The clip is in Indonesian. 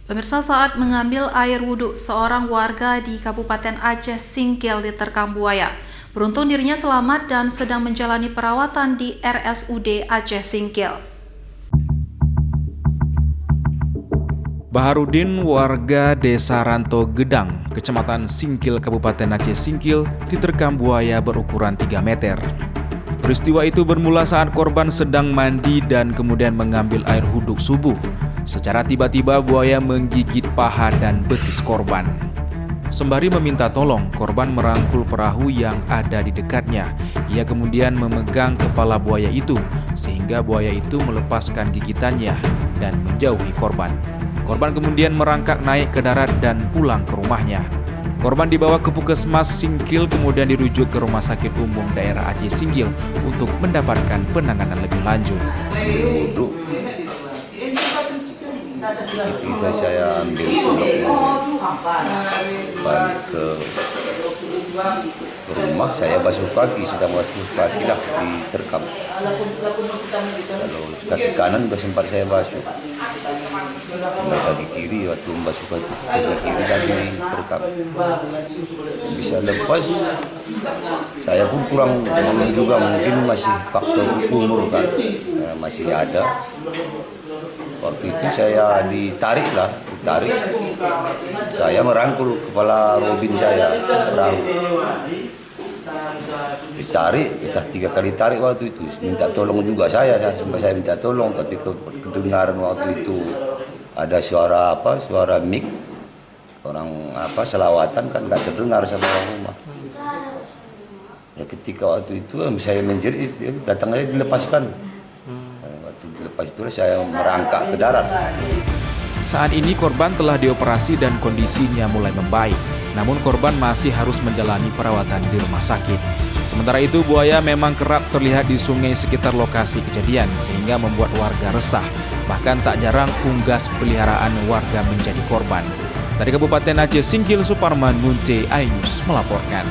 Pemirsa, saat mengambil air wudhu, seorang warga di Kabupaten Aceh Singkil diterkam buaya. Beruntung dirinya selamat dan sedang menjalani perawatan di RSUD Aceh Singkil. Baharudin, warga Desa Ranto Gedang, Kecamatan Singkil, Kabupaten Aceh Singkil, diterkam buaya berukuran 3 meter. Peristiwa itu bermula saat korban sedang mandi dan kemudian mengambil air wudhu subuh. Secara tiba-tiba buaya menggigit paha dan betis korban. Sembari meminta tolong, korban merangkul perahu yang ada di dekatnya. Ia kemudian memegang kepala buaya itu, sehingga buaya itu melepaskan gigitannya dan menjauhi korban. Korban kemudian merangkak naik ke darat dan pulang ke rumahnya. Korban dibawa ke Puskesmas Singkil, kemudian dirujuk ke Rumah Sakit Umum Daerah Aceh Singkil untuk mendapatkan penanganan lebih lanjut. Wudhu, ketika saya ambil sendoknya balik ke rumah, saya basuh kaki, sedang basuh kaki lah diterkam. Kalau kaki kanan sempat saya basuh, kaki kiri waktu membasuh kaki kiri lagi diterkam. Bisa lepas, saya pun kurang juga, mungkin masih faktor umur kan, masih ada. Waktu itu saya ditarik, saya merangkul kepala Robin saya, perahu. Ditarik, kita 3 kali tarik waktu itu, minta tolong juga saya sampai saya minta tolong, tapi kedengaran waktu itu ada suara mic, orang selawatan kan nggak terdengar sama orang rumah. Ya ketika waktu itu saya menjerit, datangnya dilepaskan. Lepas itu saya merangkak ke darat. Saat ini korban telah dioperasi dan kondisinya mulai membaik. Namun korban masih harus menjalani perawatan di rumah sakit. Sementara itu buaya memang kerap terlihat di sungai sekitar lokasi kejadian sehingga membuat warga resah. Bahkan tak jarang unggas peliharaan warga menjadi korban. Dari Kabupaten Aceh Singkil, Suparman Munte, iNews melaporkan.